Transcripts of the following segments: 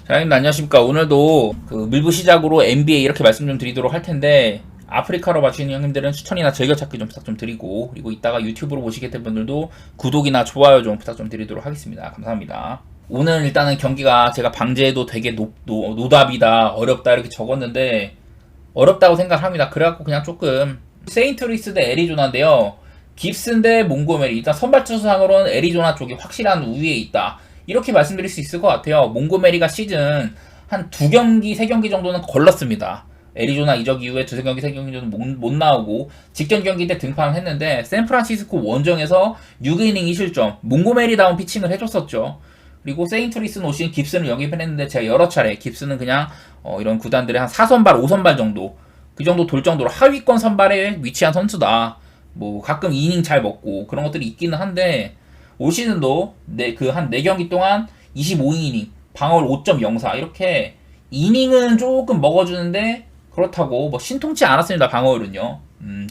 사장님 안녕하십니까. 오늘도 그 밀부 시작으로 NBA 이렇게 말씀 좀 드리도록 할 텐데, 아프리카로 봐주시는 형님들은 추천이나 즐겨찾기 좀 부탁 좀 드리고, 그리고 이따가 유튜브로 보시게 될 분들도 구독이나 좋아요 좀 부탁 좀 드리도록 하겠습니다. 감사합니다. 오늘 일단은 경기가 제가 방제도 되게 노답이다, 어렵다 이렇게 적었는데 어렵다고 생각합니다. 그래갖고 그냥 조금 세인트루이스 대 애리조나인데요. 깁슨 대 몽고메리. 일단 선발 투수상으로는 애리조나 쪽이 확실한 우위에 있다, 이렇게 말씀드릴 수 있을 것 같아요. 몽고메리가 시즌 한 2경기, 3경기 정도는 걸렀습니다. 애리조나 이적 이후에 2-3경기, 3경기 정도 못 나오고 직전 경기 때 등판을 했는데 샌프란시스코 원정에서 6이닝 2실점, 몽고메리다운 피칭을 해줬었죠. 그리고 세인트루이스는 올 시즌 깁슨을 영입했는데 제가 여러 차례 깁슨은 그냥 이런 구단들의 한 4선발, 5선발 정도, 그 정도 돌 정도로 하위권 선발에 위치한 선수다. 뭐 가끔 이닝 잘 먹고 그런 것들이 있기는 한데, 올 시즌도 한 4경기 동안 25이닝, 방어율 5.04, 이렇게 이닝은 조금 먹어주는데 그렇다고 뭐 신통치 않았습니다. 방어율은요.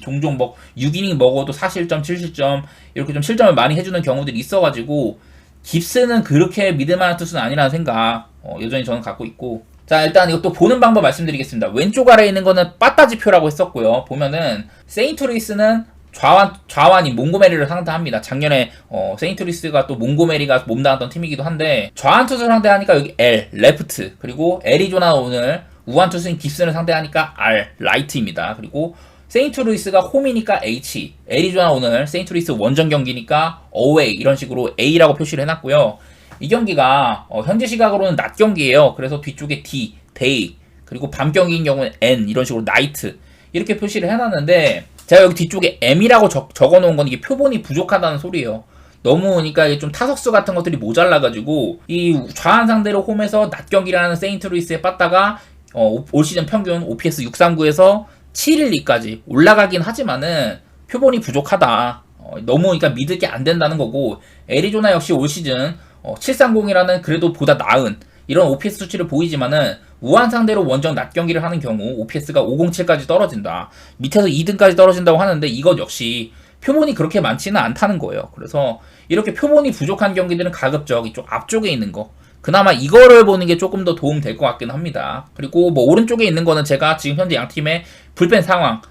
종종 뭐 6이닝 먹어도 4실점, 7실점 이렇게 좀 실점을 많이 해주는 경우들이 있어가지고 깁스는 그렇게 믿을만한 투수는 아니라는 생각 여전히 저는 갖고 있고, 자 일단 이것도 보는 방법 말씀드리겠습니다. 왼쪽 아래에 있는 거는 빠따지표라고 했었고요. 보면은 세인트루이스는 좌완인 몽고메리를 상대합니다. 작년에 세인트루이스가 또 몽고메리가 몸담았던 팀이기도 한데, 좌완 투수를 상대하니까 여기 L, 레프트, 그리고 애리조나 오늘 우완 투수인 깁슨을 상대하니까 R, 라이트입니다. 그리고 세인트루이스가 홈이니까 H, 애리조나 오늘 세인트루이스 원정 경기니까 어웨이, 이런 식으로 A라고 표시를 해놨고요. 이 경기가 현재 시각으로는 낮 경기예요. 그래서 뒤쪽에 D, 데이, 그리고 밤 경기인 경우는 N, 이런 식으로 나이트 이렇게 표시를 해놨는데, 제가 여기 뒤쪽에 M이라고 적어놓은 건 이게 표본이 부족하다는 소리예요. 너무 그러니까 이게 좀 타석수 같은 것들이 모자라가지고 이 좌한 상대로 홈에서 낮 경기를 하는 세인트루이스에 빠따가 올 시즌 평균 OPS 639에서 712까지 올라가긴 하지만은 표본이 부족하다. 너무 그러니까 믿을 게 안 된다는 거고, 애리조나 역시 올 시즌 730이라는 그래도 보다 나은 이런 OPS 수치를 보이지만은 우한 상대로 원정 낮 경기를 하는 경우 OPS가 507까지 떨어진다, 밑에서 2등까지 떨어진다고 하는데, 이것 역시 표본이 그렇게 많지는 않다는 거예요. 그래서 이렇게 표본이 부족한 경기들은 가급적 이쪽 앞쪽에 있는 거, 그나마 이거를 보는 게 조금 더 도움 될 것 같긴 합니다. 그리고 뭐 오른쪽에 있는 거는 제가 지금 현재 양 팀의 불펜 상황,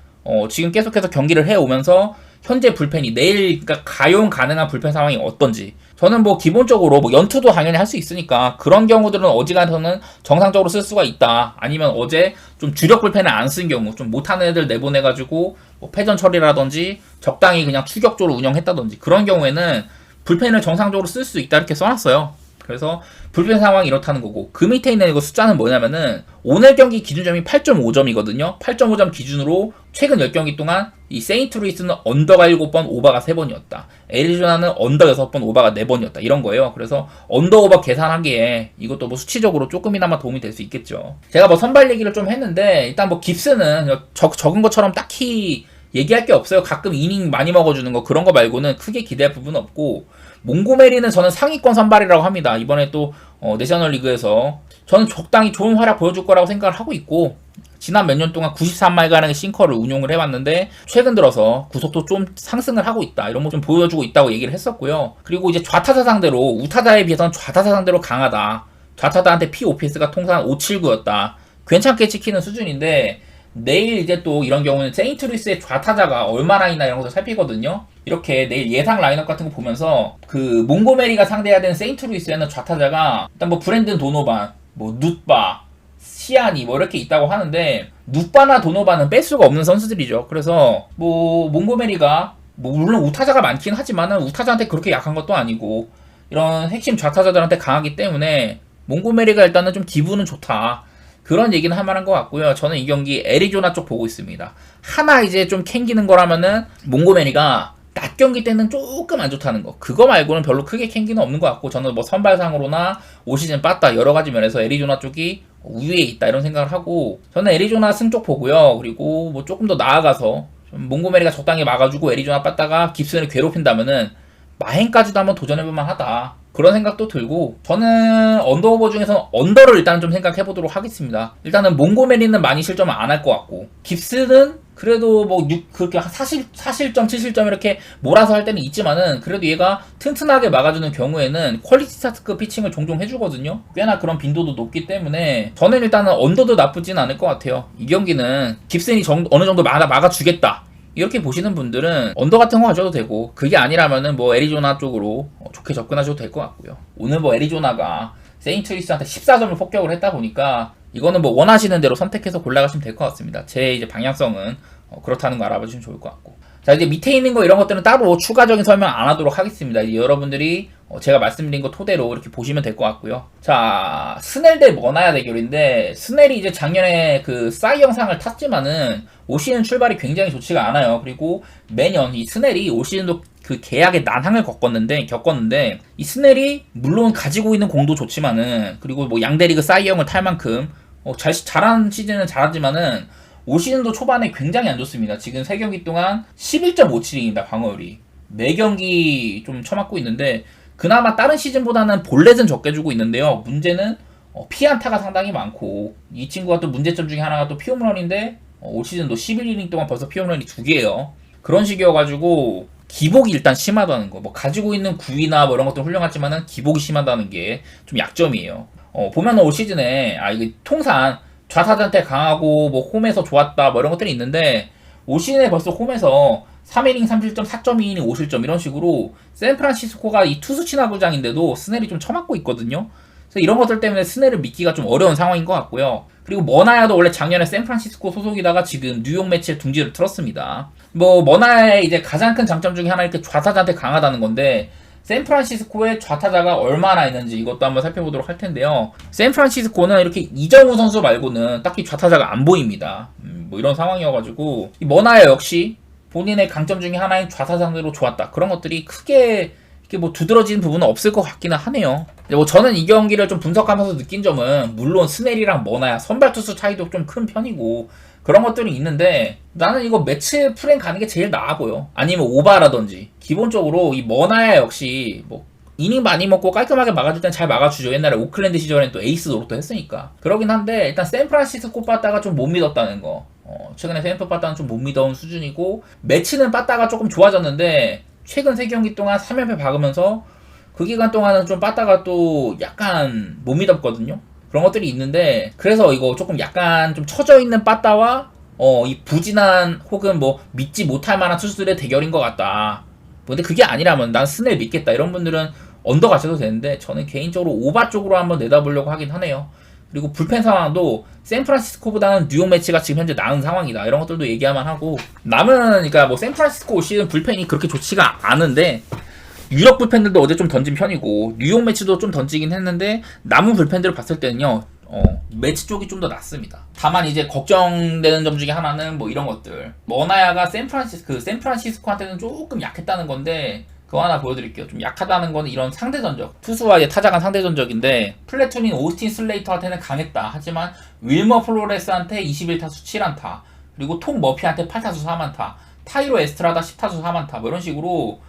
지금 계속해서 경기를 해오면서 현재 불펜이 내일 그러니까 가용 가능한 불펜 상황이 어떤지, 저는 뭐 기본적으로 뭐 연투도 당연히 할 수 있으니까 그런 경우들은 어지간해서는 정상적으로 쓸 수가 있다. 아니면 어제 좀 주력 불펜을 안 쓴 경우, 좀 못하는 애들 내보내가지고 뭐 패전 처리라든지 적당히 그냥 추격적으로 운영했다든지 그런 경우에는 불펜을 정상적으로 쓸 수 있다, 이렇게 써놨어요. 그래서 불펜 상황이 이렇다는 거고, 그 밑에 있는 이거 숫자는 뭐냐면은 오늘 경기 기준점이 8.5점이거든요. 8.5점 기준으로 최근 10경기 동안 이 세인트루이스는 언더가 7번, 오바가 3번이었다. 애리조나는 언더 6번, 오바가 4번이었다. 이런 거예요. 그래서 언더 오버 계산하기에 이것도 뭐 수치적으로 조금이나마 도움이 될 수 있겠죠. 제가 뭐 선발 얘기를 좀 했는데, 일단 뭐 깁스는 적은 것처럼 딱히 얘기할 게 없어요. 가끔 이닝 많이 먹어주는 거, 그런 거 말고는 크게 기대할 부분은 없고, 몽고메리는 저는 상위권 선발이라고 합니다. 이번에 또 내셔널리그에서 저는 적당히 좋은 활약 보여줄 거라고 생각을 하고 있고, 지난 몇 년 동안 93마일가량의 싱커를 운용을 해왔는데 최근 들어서 구속도 좀 상승을 하고 있다, 이런 거 좀 보여주고 있다고 얘기를 했었고요. 그리고 이제 좌타자 상대로, 우타자에 비해서는 좌타자 상대로 강하다, 좌타자한테 POPS가 통산 579였다, 괜찮게 지키는 수준인데, 내일 이제 또 이런 경우는 세인트루이스의 좌타자가 얼마나 있나 이런 것을 살피거든요. 이렇게 내일 예상 라인업 같은 거 보면서 그 몽고메리가 상대해야 되는 세인트루이스에는 좌타자가 일단 뭐 브랜든 도노반, 뭐 눕바, 시아니 뭐 이렇게 있다고 하는데, 눕바나 도노반은 뺄 수가 없는 선수들이죠. 그래서 뭐 몽고메리가 뭐 물론 우타자가 많긴 하지만은 우타자한테 그렇게 약한 것도 아니고 이런 핵심 좌타자들한테 강하기 때문에 몽고메리가 일단은 좀 기분은 좋다, 그런 얘기는 할 만한 것 같고요. 저는 이 경기 애리조나 쪽 보고 있습니다. 하나 이제 좀 캥기는 거라면은 몽고메리가 낮 경기 때는 조금 안 좋다는 거, 그거 말고는 별로 크게 캥기는 없는 것 같고, 저는 뭐 선발상으로나 올 시즌 빠따 여러 가지 면에서 애리조나 쪽이 우위에 있다, 이런 생각을 하고, 저는 애리조나 승 쪽 보고요. 그리고 뭐 조금 더 나아가서 좀 몽고메리가 적당히 막아주고 애리조나 빠따가 깁슨을 괴롭힌다면은 마행까지도 한번 도전해볼만 하다. 그런 생각도 들고, 저는 언더 후보 중에서는 언더를 일단 좀 생각해 보도록 하겠습니다. 일단은 몽고메리는 많이 실점을 안 할 것 같고, 깁스는 그래도 뭐 그렇게 4실점 7실점 이렇게 몰아서 할 때는 있지만은, 그래도 얘가 튼튼하게 막아주는 경우에는 퀄리티 스타트급 피칭을 종종 해주거든요. 꽤나 그런 빈도도 높기 때문에 저는 일단은 언더도 나쁘진 않을 것 같아요. 이 경기는 깁슨이 어느 정도 막아주겠다 이렇게 보시는 분들은 언더 같은 거 가져도 되고, 그게 아니라면은 뭐 애리조나 쪽으로 좋게 접근하셔도 될 것 같고요. 오늘 뭐 애리조나가 세인트루이스한테 14점을 폭격을 했다 보니까 이거는 뭐 원하시는 대로 선택해서 골라가시면 될 것 같습니다. 제 이제 방향성은 그렇다는 거 알아봐 주시면 좋을 것 같고. 자, 이제 밑에 있는 거 이런 것들은 따로 추가적인 설명 안 하도록 하겠습니다. 이제 여러분들이 제가 말씀드린 거 토대로 이렇게 보시면 될 것 같고요. 자, 스넬 대 머나야 대결인데, 스넬이 이제 작년에 그 싸이 영상을 탔지만은 올 시즌 출발이 굉장히 좋지가 않아요. 그리고 매년 이 스넬이 올 시즌도 그 계약의 난항을 겪었는데 이 스넬이 물론 가지고 있는 공도 좋지만은, 그리고 뭐 양대리그 싸이 형을 탈 만큼 잘한 시즌은 잘하지만은 올 시즌도 초반에 굉장히 안 좋습니다. 지금 3경기 동안 11.57입니다. 방어율이. 4경기 좀 쳐맞고 있는데, 그나마 다른 시즌보다는 볼넷은 적게 주고 있는데요. 문제는 피안타가 상당히 많고, 이 친구가 또 문제점 중에 하나가 또 피홈런인데 올 시즌도 11이닝 동안 벌써 피홈런이 2개예요. 그런 식이어가지고 기복이 일단 심하다는 거. 뭐 가지고 있는 구위나 뭐 이런 것도 훌륭하지만은 기복이 심하다는 게 좀 약점이에요. 보면 올 시즌에 이게 통산 좌타자한테 강하고 뭐 홈에서 좋았다 뭐 이런 것들이 있는데, 올 시즌에 벌써 홈에서 3이닝 3실점 4.2이닝 5실점 이런 식으로 샌프란시스코가 이 투수 친화구장인데도 스넬이 좀 쳐맞고 있거든요. 그래서 이런 것들 때문에 스넬을 믿기가 좀 어려운 상황인 것 같고요. 그리고 머나야도 원래 작년에 샌프란시스코 소속이다가 지금 뉴욕 매치에 둥지를 틀었습니다. 뭐 머나야의 이제 가장 큰 장점 중에 하나 이렇게 좌타자한테 강하다는 건데, 샌프란시스코의 좌타자가 얼마나 있는지 이것도 한번 살펴보도록 할 텐데요. 샌프란시스코는 이렇게 이정우 선수 말고는 딱히 좌타자가 안 보입니다. 뭐 이런 상황이어가지고 이 머나야 역시 본인의 강점 중에 하나인 좌타상대로 좋았다. 그런 것들이 크게 이렇게 뭐 두드러지는 부분은 없을 것 같기는 하네요. 뭐 저는 이 경기를 좀 분석하면서 느낀 점은, 물론 스넬이랑 머나야 선발 투수 차이도 좀 큰 편이고 그런 것들이 있는데, 나는 이거 매치 프랭 가는 게 제일 나아 보여. 아니면 오바라든지. 기본적으로 이 머나야 역시 뭐 이닝 많이 먹고 깔끔하게 막아줄 땐 잘 막아주죠. 옛날에 오클랜드 시절엔 또 에이스 노릇도 했으니까. 그러긴 한데, 일단 샌프란시스코 빠따가 좀 못 믿었다는 거. 최근에 샌프 빠따는 좀 못 믿어온 수준이고, 매치는 빠따가 조금 좋아졌는데 최근 3경기 동안 3연패 박으면서 그 기간 동안은 좀 빠따가 또 약간 못 믿었거든요. 그런 것들이 있는데, 그래서 이거 조금 약간 좀 처져 있는 빠따와 이 부진한 혹은 뭐 믿지 못할 만한 투수들의 대결인 것 같다. 근데 그게 아니라면 난 스넬 믿겠다 이런 분들은 언더 가셔도 되는데, 저는 개인적으로 오바 쪽으로 한번 내다보려고 하긴 하네요. 그리고 불펜 상황도 샌프란시스코보다는 뉴욕 매치가 지금 현재 나은 상황이다 이런 것들도 얘기하만 하고, 남은 그러니까 뭐 샌프란시스코 올 시즌 불펜이 그렇게 좋지가 않은데, 유럽 불펜들도 어제 좀 던진 편이고 뉴욕 매치도 좀 던지긴 했는데, 남은 불펜들을 봤을 때는요 매치 쪽이 좀 더 낫습니다. 다만 이제 걱정되는 점 중에 하나는 뭐 이런 것들, 머나야가 샌프란시스코한테는 조금 약했다는 건데, 그거 하나 보여드릴게요. 좀 약하다는 거는 이런 상대 전적, 투수와의 타자 간 상대 전적인데, 플래툰인 오스틴 슬레이터한테는 강했다. 하지만 윌머 플로레스한테 21타수 7안타, 그리고 톰 머피한테 8타수 4안타, 타이로 에스트라다 10타수 4안타 뭐 이런 식으로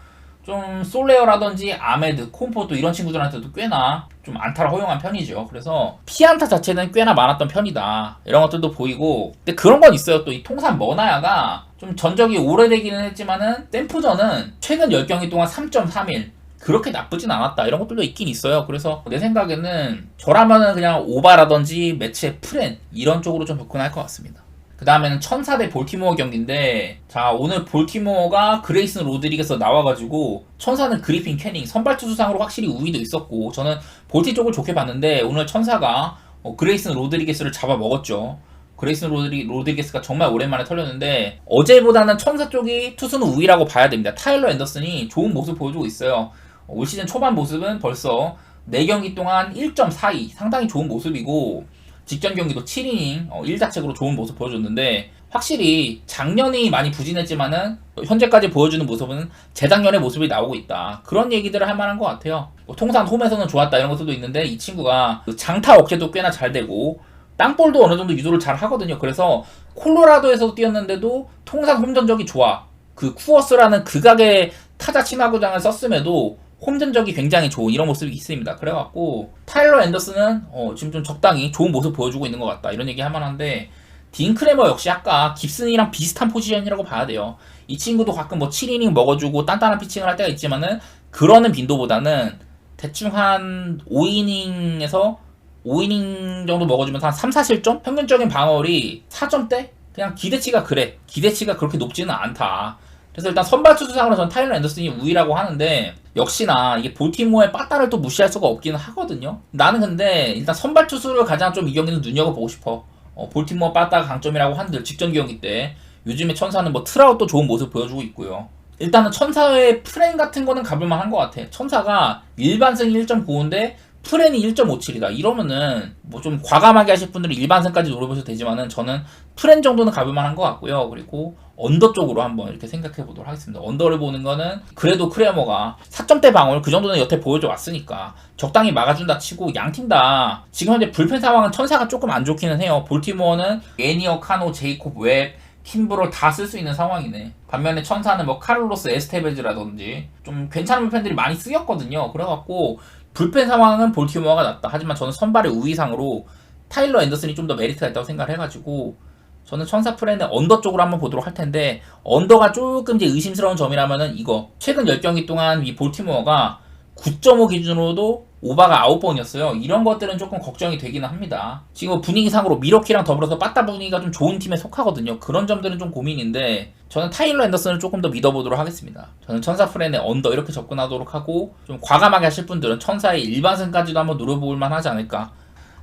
좀 솔레어라든지 아메드, 콤포도 이런 친구들한테도 꽤나 좀 안타를 허용한 편이죠. 그래서 피안타 자체는 꽤나 많았던 편이다 이런 것들도 보이고, 근데 그런 건 있어요. 또 이 통산 머나야가 좀 전적이 오래되기는 했지만은 샘프전은 최근 10경기 동안 3.31 그렇게 나쁘진 않았다 이런 것들도 있긴 있어요. 그래서 내 생각에는 저라면은 그냥 오바라든지 매치의 프렌 이런 쪽으로 좀 접근할 것 같습니다. 그 다음에는 천사 대 볼티모어 경기인데, 자 오늘 볼티모어가 그레이슨 로드리게스 나와가지고 천사는 그리핀 캐닝 선발 투수상으로 확실히 우위도 있었고, 저는 볼티 쪽을 좋게 봤는데 오늘 천사가 그레이슨 로드리게스를 잡아먹었죠. 그레이슨 로드리게스가 정말 오랜만에 털렸는데, 어제보다는 천사 쪽이 투수는 우위라고 봐야 됩니다. 타일러 앤더슨이 좋은 모습 보여주고 있어요. 올 시즌 초반 모습은 벌써 4경기 동안 1.42 상당히 좋은 모습이고, 직전 경기도 7이닝 1자책으로 좋은 모습 보여줬는데, 확실히 작년이 많이 부진했지만은 현재까지 보여주는 모습은 재작년의 모습이 나오고 있다. 그런 얘기들을 할 만한 것 같아요. 통산 홈에서는 좋았다 이런 것들도 있는데, 이 친구가 장타 억제도 꽤나 잘 되고 땅볼도 어느 정도 유도를 잘 하거든요. 그래서 콜로라도에서 뛰었는데도 통산 홈 전적이 좋아. 그 쿠어스라는 극악의 타자 친화구장을 썼음에도 홈 전적이 굉장히 좋은 이런 모습이 있습니다. 그래갖고 타일러 앤더슨은 지금 좀 적당히 좋은 모습 보여주고 있는 것 같다 이런 얘기 할 만한데, 딘 크레머 역시 아까 깁슨이랑 비슷한 포지션이라고 봐야 돼요. 이 친구도 가끔 뭐 7이닝 먹어주고 단단한 피칭을 할 때가 있지만은 그러는 빈도보다는 대충 한 5이닝에서 5이닝 정도 먹어주면 한 3, 4실점? 평균적인 방어율이 4점대? 그냥 기대치가 그래. 기대치가 그렇게 높지는 않다. 그래서 일단 선발 투수상으로 전 타일러 앤더슨이 우위라고 하는데, 역시나 이게 볼티모어의 빠따를 또 무시할 수가 없기는 하거든요. 나는 근데 일단 선발 투수를 가장 좀 이 경기는 눈여겨보고 싶어. 볼티모어 빠따가 강점이라고 한들 직전 경기 때 요즘에 천사는 뭐 트라웃도 좋은 모습 보여주고 있고요. 일단은 천사의 프레임 같은 거는 가볼만 한 것 같아. 천사가 일반승 1.95인데 프렌이 1.57이다. 이러면은 뭐 좀 과감하게 하실 분들은 일반승까지 노려보셔도 되지만은 저는 프렌 정도는 가볼만한 것 같고요. 그리고 언더 쪽으로 한번 이렇게 생각해 보도록 하겠습니다. 언더를 보는 거는 그래도 크레머가 4점대 방어를 그 정도는 여태 보여줘 왔으니까 적당히 막아준다 치고, 양팀 다 지금 현재 불펜 상황은 천사가 조금 안 좋기는 해요. 볼티모어는 애니어, 카노, 제이콥, 웹, 킴브롤 다 쓸 수 있는 상황이네. 반면에 천사는 뭐 카를로스 에스테베즈라든지 좀 괜찮은 불펜들이 많이 쓰였거든요. 그래갖고 불펜 상황은 볼티모어가 낫다. 하지만 저는 선발의 우위상으로 타일러 앤더슨이 좀 더 메리트가 있다고 생각을 해가지고 저는 천사 프렌의 언더 쪽으로 한번 보도록 할 텐데, 언더가 조금 이제 의심스러운 점이라면은 이거 최근 10경기 동안 이 볼티모어가 9.5 기준으로도 오바가 9번이었어요. 이런 것들은 조금 걱정이 되기는 합니다. 지금 분위기상으로 미러키랑 더불어서 빠따 분위기가 좀 좋은 팀에 속하거든요. 그런 점들은 좀 고민인데 저는 타일러 앤더슨을 조금 더 믿어보도록 하겠습니다. 저는 천사 프렌의 언더 이렇게 접근하도록 하고, 좀 과감하게 하실 분들은 천사의 일반승까지도 한번 노려볼 만하지 않을까.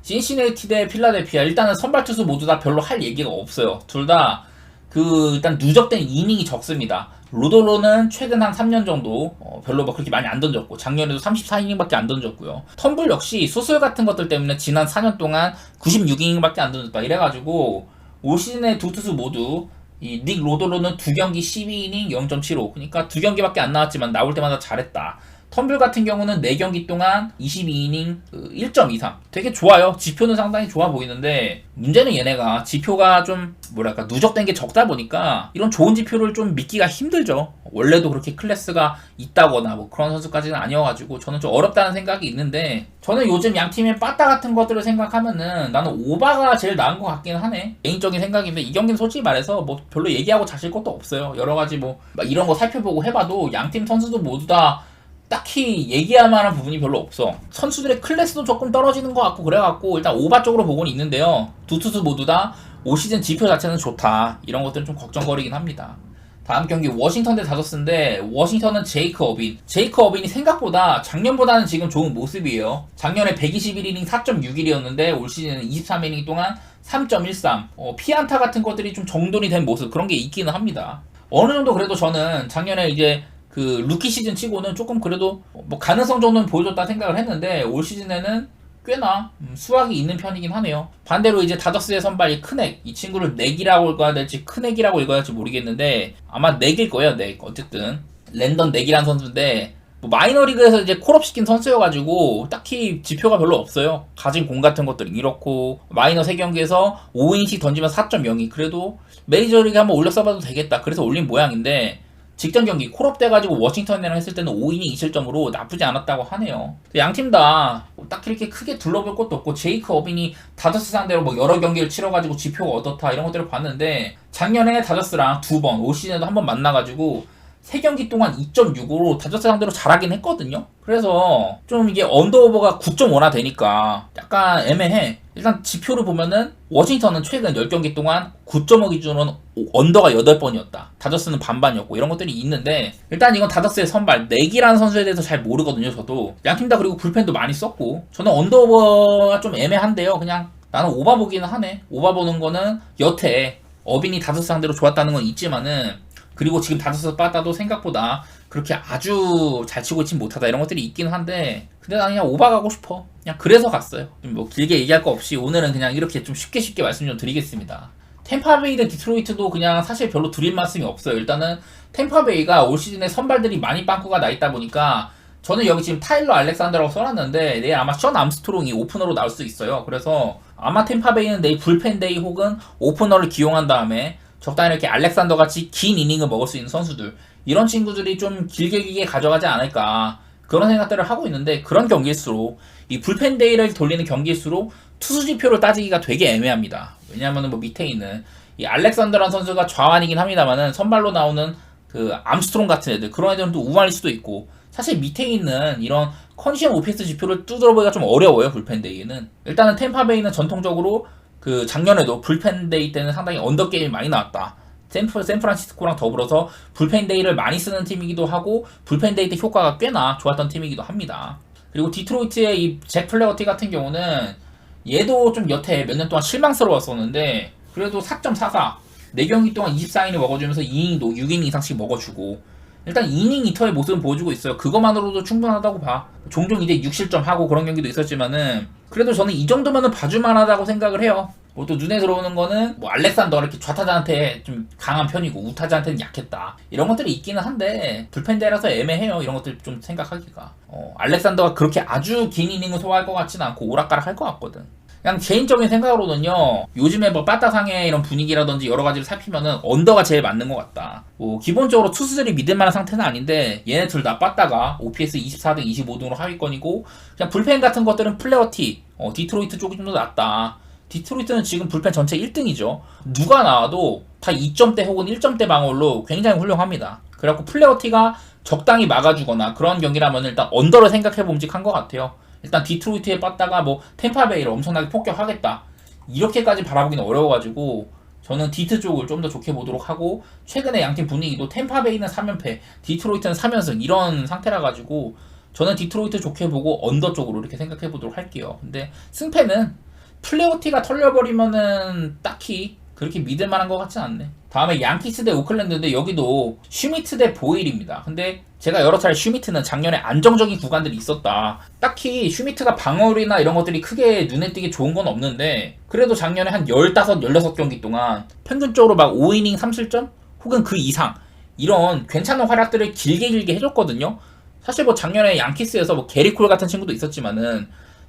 신시내티 대 필라델피아, 일단은 선발 투수 모두 다 별로 할 얘기가 없어요. 둘 다 일단 누적된 이닝이 적습니다. 로돌로는 최근 한 3년 정도 별로 뭐 그렇게 많이 안 던졌고, 작년에도 34이닝밖에 안 던졌고요. 텀블 역시 수술 같은 것들 때문에 지난 4년 동안 96이닝밖에 안 던졌다. 이래가지고 올 시즌에 두 투수 모두 이 닉 로돌로는 2경기 12이닝 0.75, 그러니까 2경기밖에 안 나왔지만 나올 때마다 잘했다. 텀블 같은 경우는 4경기 동안 22이닝 1.23. 되게 좋아요. 지표는 상당히 좋아 보이는데, 문제는 얘네가 지표가 좀 뭐랄까 누적된 게 적다 보니까 이런 좋은 지표를 좀 믿기가 힘들죠. 원래도 그렇게 클래스가 있다거나 뭐 그런 선수까지는 아니어가지고 저는 좀 어렵다는 생각이 있는데, 저는 요즘 양 팀의 빠따 같은 것들을 생각하면은 나는 오바가 제일 나은 것 같긴 하네. 개인적인 생각인데 이 경기는 솔직히 말해서 뭐 별로 얘기하고 자실 것도 없어요. 여러 가지 뭐 이런 거 살펴보고 해봐도 양 팀 선수도 모두 다 딱히 얘기할 만한 부분이 별로 없어. 선수들의 클래스도 조금 떨어지는 것 같고, 그래갖고 일단 오바 쪽으로 보고는 있는데요. 두 투수 모두 다 올 시즌 지표 자체는 좋다. 이런 것들은 좀 걱정거리긴 합니다. 다음 경기 워싱턴 대 다저스인데, 워싱턴은 제이크 어빈이 생각보다 작년보다는 지금 좋은 모습이에요. 작년에 121이닝 4.61이었는데 올 시즌은 23이닝 동안 3.13. 피안타 같은 것들이 좀 정돈이 된 모습, 그런 게 있기는 합니다. 어느 정도 그래도 저는 작년에 이제 그 루키 시즌 치고는 조금 그래도 뭐 가능성 정도는 보여줬다 생각을 했는데, 올 시즌에는 꽤나 수확이 있는 편이긴 하네요. 반대로 이제 다저스의 선발 이 크넥, 이 친구를 넥이라고 읽어야 될지 크넥이라고 읽어야 할지 모르겠는데 아마 넥일 거예요. 넥. 어쨌든 랜던 넥이란 선수인데 뭐 마이너리그에서 이제 콜업 시킨 선수여가지고 딱히 지표가 별로 없어요. 가진 공 같은 것들이 이렇고, 마이너 3경기에서 5이닝씩 던지면 4.02. 그래도 메이저리그 한번 올려 써봐도 되겠다. 그래서 올린 모양인데, 직전 경기 콜업 돼가지고 워싱턴이랑 했을 때는 5이닝 2실점으로 나쁘지 않았다고 하네요. 양팀 다 딱히 이렇게 크게 둘러볼 것도 없고, 제이크 어빈이 다저스 상대로 뭐 여러 경기를 치러가지고 지표가 어떻다 이런 것들을 봤는데, 작년에 다저스랑 2번, 올 시즌에도 한번 만나가지고 3경기 동안 2.65로 다저스 상대로 잘하긴 했거든요. 그래서 좀 이게 언더오버가 9.5나 되니까 약간 애매해. 일단 지표를 보면은 워싱턴은 최근 10경기 동안 9.5 기준으로는 언더가 8번이었다. 다저스는 반반이었고, 이런 것들이 있는데, 일단 이건 다저스의 선발 넥이라는 선수에 대해서 잘 모르거든요. 저도 양팀 다. 그리고 불펜도 많이 썼고, 저는 언더오버가 좀 애매한데요. 그냥 나는 오바 보기는 하네. 오바 보는 거는 여태 어빈이 다저스 상대로 좋았다는 건 있지만은, 그리고 지금 다저스 빠따도 생각보다 그렇게 아주 잘 치고 있진 못하다 이런 것들이 있긴 한데, 근데 나는 그냥 오바 가고 싶어. 그냥 그래서 갔어요. 뭐 길게 얘기할 거 없이 오늘은 그냥 이렇게 좀 쉽게 말씀 좀 드리겠습니다. 템파베이 대 디트로이트도 그냥 사실 별로 드릴 말씀이 없어요. 일단은 템파베이가 올 시즌에 선발들이 많이 빵꾸가 나 있다 보니까, 저는 여기 지금 타일러 알렉산더라고 써놨는데 내일 아마 션 암스트롱이 오프너로 나올 수 있어요. 그래서 아마 템파베이는 내일 불펜 데이 혹은 오프너를 기용한 다음에 적당히 이렇게 알렉산더 같이 긴 이닝을 먹을 수 있는 선수들, 이런 친구들이 좀 길게 가져가지 않을까. 그런 생각들을 하고 있는데, 그런 경기일수록 이 불펜 데이를 돌리는 경기일수록 투수 지표를 따지기가 되게 애매합니다. 왜냐하면 뭐 밑에 있는 이 알렉산더라는 선수가 좌완이긴 합니다만은 선발로 나오는 그 암스트롱 같은 애들, 그런 애들은 또 우완일 수도 있고, 사실 밑에 있는 이런 컨디션 OPS 지표를 두드려보기가 좀 어려워요. 불펜 데이는. 일단은 템파베이는 전통적으로 그 작년에도 불펜 데이 때는 상당히 언더 게임이 많이 나왔다. 샌프란시스코랑 더불어서 불펜 데이를 많이 쓰는 팀이기도 하고, 불펜 데이 때 효과가 꽤나 좋았던 팀이기도 합니다. 그리고 디트로이트의 이 잭 플레어티 같은 경우는 얘도 좀 여태 몇 년 동안 실망스러웠었는데, 그래도 4.44 4경기 동안 24이닝 먹어주면서 2이닝도 6이닝 이상씩 먹어주고, 일단 2이닝 이터의 모습은 보여주고 있어요. 그것만으로도 충분하다고 봐. 종종 이제 6실점하고 그런 경기도 있었지만은, 그래도 저는 이 정도면은 봐줄만하다고 생각을 해요. 뭐 또 눈에 들어오는 거는 뭐 알렉산더가 이렇게 좌타자한테 좀 강한 편이고 우타자한테는 약했다, 이런 것들이 있기는 한데 불펜데라서 애매해요. 이런 것들 좀 생각하기가. 알렉산더가 그렇게 아주 긴 이닝을 소화할 것 같지는 않고 오락가락 할 것 같거든. 그냥 개인적인 생각으로는요, 요즘에 뭐 빠따상의 이런 분위기라든지 여러 가지를 살피면은 언더가 제일 맞는 것 같다. 뭐 기본적으로 투수들이 믿을 만한 상태는 아닌데, 얘네 둘 다 빠따가 OPS 24등 25등으로 하위권이고, 그냥 불펜 같은 것들은 플레어티 디트로이트 쪽이 좀 더 낫다. 디트로이트는 지금 불펜 전체 1등이죠. 누가 나와도 다 2점대 혹은 1점대 방어로 굉장히 훌륭합니다. 그래갖고 플레어티가 적당히 막아주거나 그런 경기라면 일단 언더를 생각해 봄직한 것 같아요. 일단 디트로이트에 빠따가 뭐 템파베이를 엄청나게 폭격하겠다, 이렇게까지 바라보기는 어려워가지고 저는 디트 쪽을 좀 더 좋게 보도록 하고, 최근에 양팀 분위기도 템파베이는 3연패, 디트로이트는 3연승 이런 상태라 가지고 저는 디트로이트 좋게 보고 언더 쪽으로 이렇게 생각해 보도록 할게요. 근데 승패는 플레오티가 털려버리면은 딱히 그렇게 믿을 만한 것 같진 않네. 다음에 양키스 대 오클랜드인데, 여기도 슈미트 대 보일입니다. 근데 제가 여러 차례 슈미트는 작년에 안정적인 구간들이 있었다, 딱히 슈미트가 방어율이나 이런 것들이 크게 눈에 띄게 좋은 건 없는데, 그래도 작년에 한 15, 16경기 동안 평균적으로 막 5이닝 3실점? 혹은 그 이상 이런 괜찮은 활약들을 길게 해줬거든요. 사실 뭐 작년에 양키스에서 뭐 게리콜 같은 친구도 있었지만은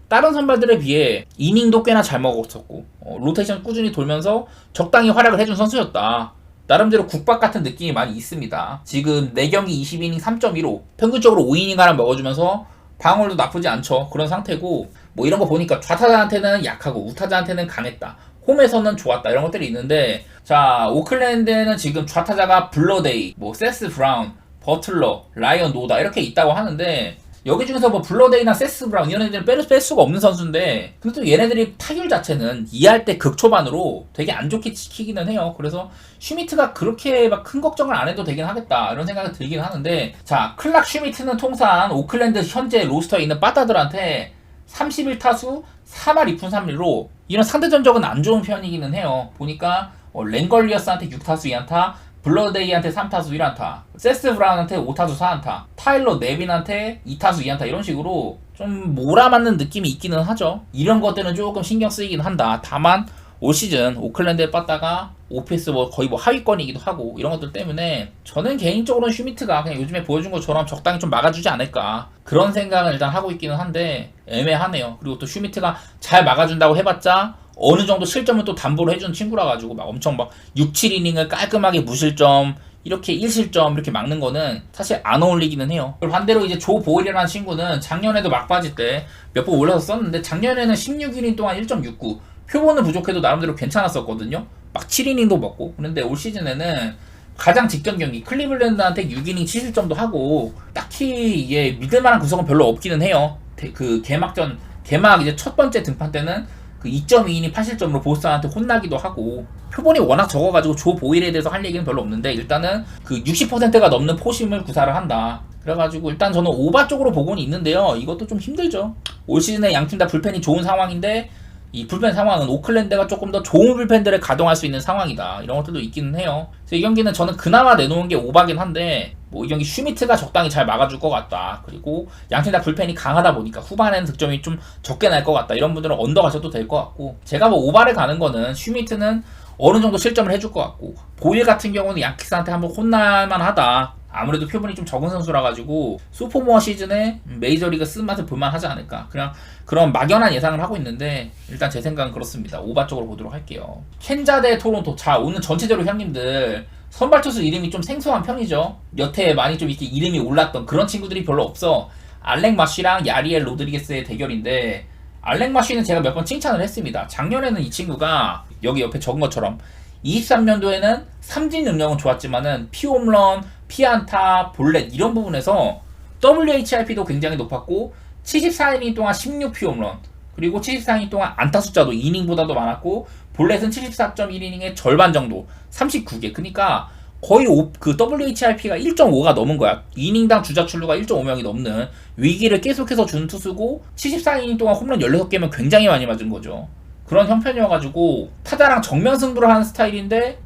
다른 선발들에 비해 이닝도 꽤나 잘 먹었었고, 로테이션 꾸준히 돌면서 적당히 활약을 해준 선수였다. 나름대로 국밥 같은 느낌이 많이 있습니다. 지금 4경기 20이닝 3.15, 평균적으로 5이닝 하나 먹어주면서 방어율도 나쁘지 않죠. 그런 상태고, 뭐 이런 거 보니까 좌타자한테는 약하고 우타자한테는 강했다, 홈에서는 좋았다, 이런 것들이 있는데, 자, 오클랜드는 지금 좌타자가 블러데이, 뭐 세스 브라운, 버틀러, 라이언 노다 이렇게 있다고 하는데, 여기 중에서 뭐 블러데이나 세스 브라운 이런 애들은 뺄 수가 없는 선수인데, 근데 또 얘네들이 타율 자체는 2할 때 극초반으로 되게 안 좋게 지키기는 해요. 그래서 슈미트가 그렇게 막 큰 걱정을 안 해도 되긴 하겠다, 이런 생각이 들긴 하는데, 자, 클락 슈미트는 통산 오클랜드 현재 로스터에 있는 빠따들한테 31타수 3할 2푼 3리로 이런 상대 전적은 안 좋은 편이기는 해요. 보니까 랭걸리어스한테 6타수 2안타, 블러데이한테 3타수 1안타, 세스 브라운한테 5타수 4안타, 타일러 네빈한테 2타수 2안타, 이런 식으로 좀 몰아맞는 느낌이 있기는 하죠. 이런 것들은 조금 신경 쓰이긴 한다. 다만 올 시즌 오클랜드에 빠따가 OPS 뭐 거의 뭐 하위권이기도 하고, 이런 것들 때문에 저는 개인적으로는 슈미트가 그냥 요즘에 보여준 것처럼 적당히 좀 막아주지 않을까, 그런 생각을 일단 하고 있기는 한데 애매하네요. 그리고 또 슈미트가 잘 막아준다고 해봤자 어느 정도 실점은 또 담보로 해준 친구라 가지고 막 엄청 막 6, 7이닝을 깔끔하게 무실점 이렇게 1실점 이렇게 막는 거는 사실 안 어울리기는 해요. 반대로 이제 조 보일이라는 친구는 작년에도 막바지 때 몇 번 올라서 썼는데, 작년에는 16이닝 동안 1.69, 표본은 부족해도 나름대로 괜찮았었거든요. 막 7이닝도 먹고. 그런데 올 시즌에는 가장 직전 경기 클리블랜드한테 6이닝 7실점도 하고, 딱히 이게 믿을 만한 구성은 별로 없기는 해요. 그 개막 이제 첫 번째 등판 때는 그 2.2이닝 8실점으로 보스턴한테 혼나기도 하고, 표본이 워낙 적어가지고 조 보일에 대해서 할 얘기는 별로 없는데, 일단은 그 60%가 넘는 포심을 구사를 한다. 그래가지고 일단 저는 오바 쪽으로 보고는 있는데요, 이것도 좀 힘들죠. 올 시즌에 양팀 다 불펜이 좋은 상황인데, 이 불펜 상황은 오클랜드가 조금 더 좋은 불펜들을 가동할 수 있는 상황이다, 이런 것들도 있기는 해요. 그래서 이 경기는 저는 그나마 내놓은 게 오바긴 한데, 뭐 이 경기 슈미트가 적당히 잘 막아줄 것 같다, 그리고 양팀 다 불펜이 강하다 보니까 후반에는 득점이 좀 적게 날 것 같다, 이런 분들은 언더 가셔도 될 것 같고, 제가 뭐 오바를 가는 거는 슈미트는 어느 정도 실점을 해줄 것 같고, 보일 같은 경우는 양키스한테 한번 혼날만 하다. 아무래도 표본이 좀 적은 선수라 가지고 소포모어 시즌에 메이저리그 쓴맛을 볼만 하지 않을까, 그냥 그런 막연한 예상을 하고 있는데, 일단 제 생각은 그렇습니다. 오바 쪽으로 보도록 할게요. 켄자 대 토론토. 자, 오늘 전체적으로 형님들 선발 투수 이름이 좀 생소한 편이죠. 여태 많이 좀 이렇게 이름이 올랐던 그런 친구들이 별로 없어. 알렉 마쉬랑 야리엘 로드리게스의 대결인데, 알렉 마쉬는 제가 몇 번 칭찬을 했습니다. 작년에는 이 친구가 여기 옆에 적은 것처럼 23년도에는 삼진 능력은 좋았지만은 피홈런, 피안타, 볼넷 이런 부분에서 WHIP도 굉장히 높았고 74이닝 동안 16피홈런, 그리고 74이닝 동안 안타 숫자도 이닝보다도 많았고 볼넷은 74.1이닝의 절반 정도 39개. 그러니까 거의 그 WHIP가 1.5가 넘은 거야. 이닝당 주자 출루가 1.5명이 넘는 위기를 계속해서 주는 투수고 74이닝 동안 홈런 16개면 굉장히 많이 맞은 거죠. 그런 형편이어가지고 타자랑 정면 승부를 하는 스타일인데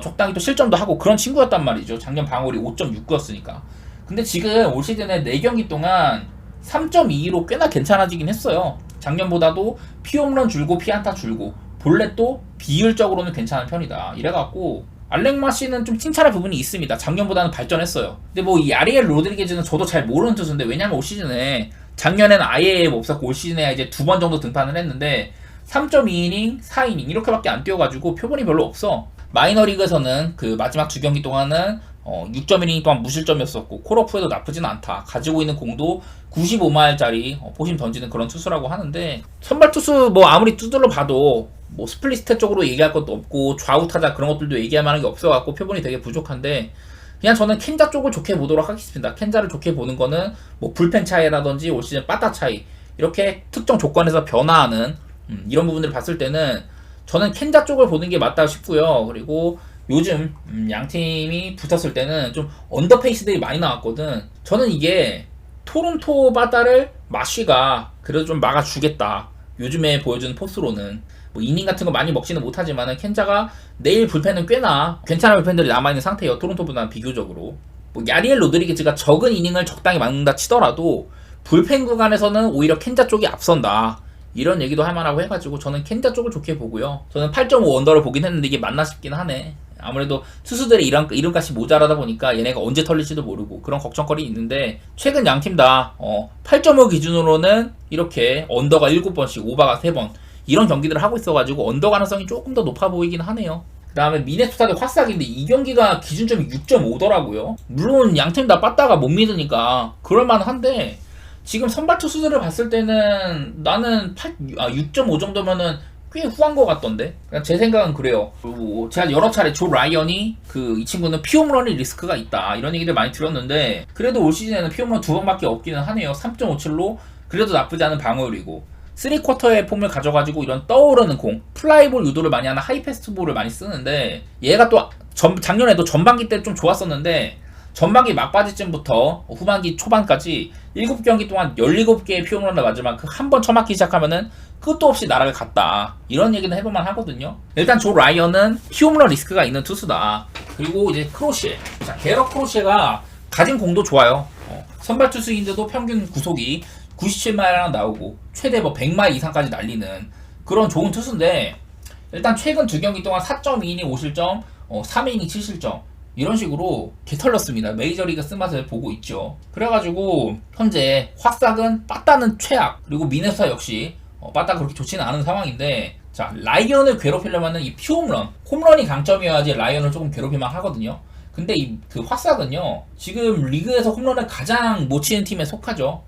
적당히 또 실점도 하고 그런 친구였단 말이죠. 작년 방어율이 5.69였으니까. 근데 지금 올 시즌에 4경기 동안 3.22로 꽤나 괜찮아지긴 했어요. 작년보다도 피홈런 줄고 피안타 줄고 볼넷도 비율적으로는 괜찮은 편이다. 이래갖고 알렉 마쉬는 좀 칭찬할 부분이 있습니다. 작년보다는 발전했어요. 근데 이 아리엘 로드리게즈는 저도 잘 모르는 투수인데, 왜냐면 올 시즌에 작년에는 아예 없었고 올 시즌에 이제 2번 정도 등판을 했는데 3.2이닝, 4이닝 이렇게밖에 안 뛰어가지고 표본이 별로 없어. 마이너리그에서는 그 마지막 2경기 동안은 6.1이닝 동안 무실점이었었고 콜오프에도 나쁘진 않다. 가지고 있는 공도 95마일짜리 포심 던지는 그런 투수라고 하는데, 선발 투수 아무리 두들러 봐도 스플릿 스탯 쪽으로 얘기할 것도 없고 좌우 타자 그런 것들도 얘기할 만한 게 없어갖고 표본이 되게 부족한데, 그냥 저는 켄자 쪽을 좋게 보도록 하겠습니다. 켄자를 좋게 보는 거는 불펜 차이라든지 올 시즌 빠따 차이 이렇게 특정 조건에서 변화하는 이런 부분들을 봤을 때는 저는 켄자 쪽을 보는 게 맞다 싶고요. 그리고 요즘 양팀이 붙었을 때는 좀 언더페이스들이 많이 나왔거든. 저는 이게 토론토 바다를 마쉬가 그래도 좀 막아주겠다. 요즘에 보여주는 포스로는 이닝 같은 거 많이 먹지는 못하지만 켄자가 내일 불펜은 꽤나 괜찮은 불펜들이 남아있는 상태예요. 토론토보다는 비교적으로. 야리엘 로드리게즈가 적은 이닝을 적당히 막는다 치더라도 불펜 구간에서는 오히려 켄자 쪽이 앞선다. 이런 얘기도 할 만하고 해가지고 저는 켄자 쪽을 좋게 보고요. 저는 8.5 언더를 보긴 했는데 이게 맞나 싶긴 하네. 아무래도 투수들의 이름값이 모자라다 보니까 얘네가 언제 털릴지도 모르고 그런 걱정거리 있는데, 최근 양팀 다 8.5 기준으로는 이렇게 언더가 7번씩 오바가 3번 이런 경기들을 하고 있어가지고 언더 가능성이 조금 더 높아 보이긴 하네요. 그 다음에 미네소타 대 화싹인데 이 경기가 기준점이 6.5더라고요. 물론 양팀 다 빠따가 못 믿으니까 그럴만한데, 지금 선발 투수들을 봤을 때는 나는 6.5 정도면은 꽤 후한 것 같던데. 제 생각은 그래요. 그리고 제가 여러 차례 조 라이언이 이 친구는 피홈런이 리스크가 있다 이런 얘기들 많이 들었는데, 그래도 올 시즌에는 피홈런 2번밖에 없기는 하네요. 3.57로 그래도 나쁘지 않은 방어율이고 3쿼터의 폼을 가져가지고 이런 떠오르는 공, 플라이볼 유도를 많이 하는 하이패스트볼을 많이 쓰는데, 얘가 또 작년에도 전반기 때 좀 좋았었는데 전반기 막바지쯤부터 후반기 초반까지 7경기 동안 17개의 피홈런을 맞으면 한 번 쳐맞기 시작하면은 끝도 없이 나락을 갔다. 이런 얘기는 해볼만 하거든요. 일단 조 라이언은 피홈런 리스크가 있는 투수다. 그리고 이제 크로시에. 자, 게러 크로시에가 가진 공도 좋아요. 선발 투수인데도 평균 구속이 97마일이나 나오고 최대 100마일 이상까지 날리는 그런 좋은 투수인데, 일단 최근 2경기 동안 4.2이닝 5실점, 3이닝 7실점 이런 식으로 개털렸습니다. 메이저리그 쓴맛을 보고 있죠. 그래가지고 현재 화싹은 빠따는 최악, 그리고 미네소타 역시 빠따가 그렇게 좋지는 않은 상황인데, 자, 라이언을 괴롭히려면은 이 피홈런, 홈런이 강점이어야지 라이언을 조금 괴롭힐만 하거든요. 근데 그 화싹은요, 지금 리그에서 홈런을 가장 못 치는 팀에 속하죠.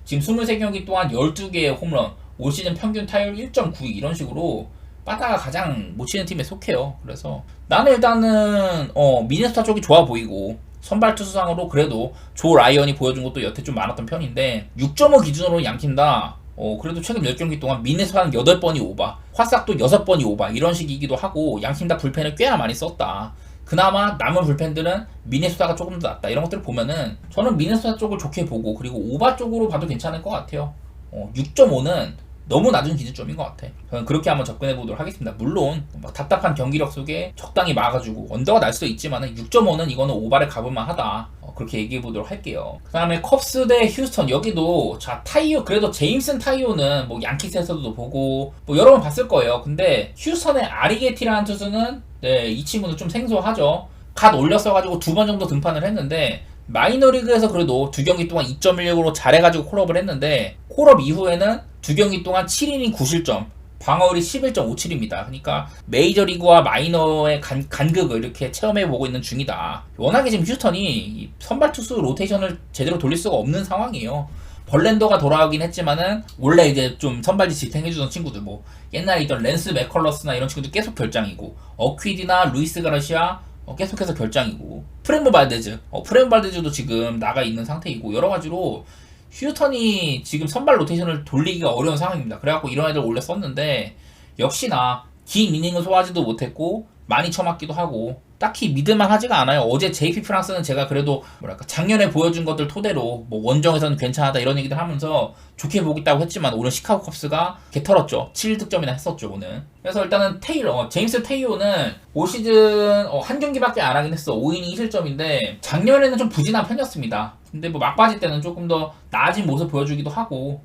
지금 23경기 동안 12개의 홈런, 올 시즌 평균 타율 1.92 이런 식으로 빠따가 가장 못 치는 팀에 속해요. 그래서 나는 일단은 미네소타 쪽이 좋아 보이고, 선발 투수상으로 그래도 조 라이언이 보여준 것도 여태 좀 많았던 편인데, 6.5 기준으로 양팀 다 그래도 최근 10경기 동안 미네소타는 8번이 오바, 화싹도 6번이 오바 이런 식이기도 하고, 양팀 다 불펜을 꽤나 많이 썼다. 그나마 남은 불펜들은 미네소타가 조금 더 낫다. 이런 것들을 보면은 저는 미네소타 쪽을 좋게 보고, 그리고 오바 쪽으로 봐도 괜찮을 것 같아요. 6.5는 너무 낮은 기준점인 것 같아. 저는 그렇게 한번 접근해 보도록 하겠습니다. 물론 답답한 경기력 속에 적당히 막아주고 언더가 날 수도 있지만 6.5는 이거는 오바를 가볼만 하다. 그렇게 얘기해 보도록 할게요. 그 다음에 컵스 대 휴스턴, 여기도 자 타이오, 그래도 제임슨 타이오는 양키스에서도 보고 여러 번 봤을 거예요. 근데 휴스턴의 아리게티라는 투수는 이 친구는 좀 생소하죠. 갓 올렸어가지고 2번 정도 등판을 했는데, 마이너리그에서 그래도 2경기 동안 2.16으로 잘해가지고 콜업을 했는데, 콜업 이후에는 2경기 동안 7이닝 9실점, 방어율이 11.57입니다. 그러니까 메이저리그와 마이너의 간극을 이렇게 체험해보고 있는 중이다. 워낙에 지금 휴스턴이 선발 투수 로테이션을 제대로 돌릴 수가 없는 상황이에요. 벌렌더가 돌아오긴 했지만은 원래 이제 좀 선발지 지탱해주던 친구들 뭐 옛날에 있던 랜스 맥컬러스나 이런 친구들 계속 결장이고 어퀴디나 루이스 가르시아 계속해서 결장이고 프렌보 발데즈도 지금 나가 있는 상태이고 여러 가지로 휴스턴이 지금 선발 로테이션을 돌리기가 어려운 상황입니다. 그래갖고 이런 애들 원래 썼는데 역시나 긴 이닝을 소화하지도 못했고 많이 쳐맞기도 하고 딱히 믿을만 하지가 않아요. 어제 JP 프랑스는 제가 그래도 뭐랄까 작년에 보여준 것들 토대로 뭐 원정에서는 괜찮다 이런 얘기들 하면서 좋게 보겠다고 했지만 오늘 시카고 컵스가 개털었죠. 7득점이나 했었죠 오늘. 그래서 일단은 제임스 테이오는 올 시즌 한 경기밖에 안 하긴 했어. 5이닝 1실점인데 작년에는 좀 부진한 편이었습니다. 근데 뭐 막바지 때는 조금 더 나아진 모습 보여주기도 하고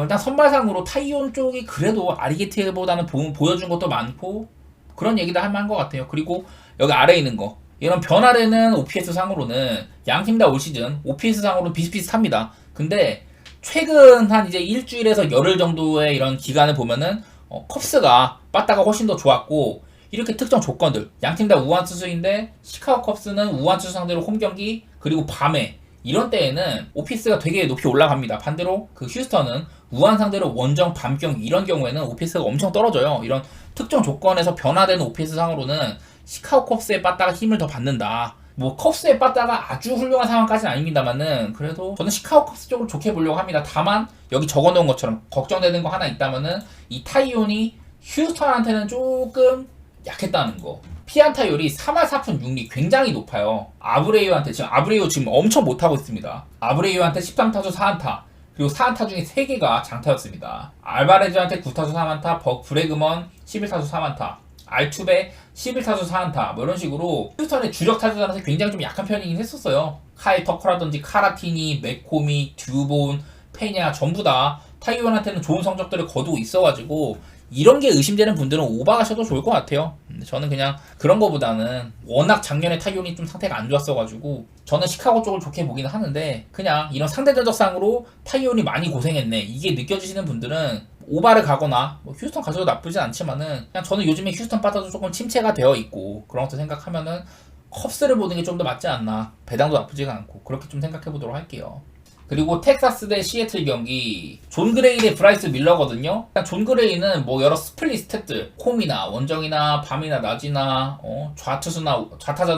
일단 선발상으로 타이온 쪽이 그래도 아리게티보다는 보여준 것도 많고 그런 얘기도 할 만한 것 같아요. 그리고 여기 아래에 있는 거 이런 변화되는 OPS 상으로는 양팀 다 올 시즌 OPS 상으로는 비슷비슷합니다. 근데 최근 한 이제 일주일에서 열흘 정도의 이런 기간을 보면은 컵스가 빠따가 훨씬 더 좋았고 이렇게 특정 조건들 양팀 다 우한 투수인데 시카고 컵스는 우한 투수 상대로 홈 경기 그리고 밤에 이런 때에는 OPS가 되게 높이 올라갑니다. 반대로 그 휴스턴은 우한 상대로 원정 밤 경기 이런 경우에는 OPS가 엄청 떨어져요. 이런 특정 조건에서 변화되는 OPS 상으로는 시카고 컵스의 빠따가 힘을 더 받는다. 뭐 컵스의 빠따가 아주 훌륭한 상황까지는 아닙니다만은 그래도 저는 시카고 컵스 쪽을 좋게 보려고 합니다. 다만 여기 적어놓은 것처럼 걱정되는 거 하나 있다면은 이 타이온이 휴스턴한테는 조금 약했다는 거. 피안타율이 3할 4푼 6리 굉장히 높아요. 아브레이유한테 지금 엄청 못하고 있습니다. 아브레이유한테 13타수 4안타 그리고 4안타 중에 3개가 장타였습니다. 알바레즈한테 9타수 3안타 브레그먼 11타수 3안타 알투베 11타수 4안타 뭐 이런 식으로 휴스턴의 주력 타자들한테 굉장히 좀 약한 편이긴 했었어요. 카일 터커라든지 카라티니, 맥코미, 듀본, 페냐 전부 다 타이온한테는 좋은 성적들을 거두고 있어가지고 이런 게 의심되는 분들은 오버가셔도 좋을 것 같아요. 근데 저는 그냥 그런 거보다는 워낙 작년에 타이온이 좀 상태가 안 좋았어가지고 저는 시카고 쪽을 좋게 보긴 하는데 그냥 이런 상대전적상으로 타이온이 많이 고생했네 이게 느껴지시는 분들은 오바를 가거나 뭐 휴스턴 가서도 나쁘진 않지만은 그냥 저는 요즘에 휴스턴 빠져도 조금 침체가 되어 있고 그런 것도 생각하면은 컵스를 보는 게 좀 더 맞지 않나. 배당도 나쁘지가 않고 그렇게 좀 생각해 보도록 할게요. 그리고 텍사스 대 시애틀 경기 존 그레이 대 브라이스 밀러거든요. 존 그레이는 뭐 여러 스플릿 스탯들 홈이나 원정이나 밤이나 낮이나 좌타자나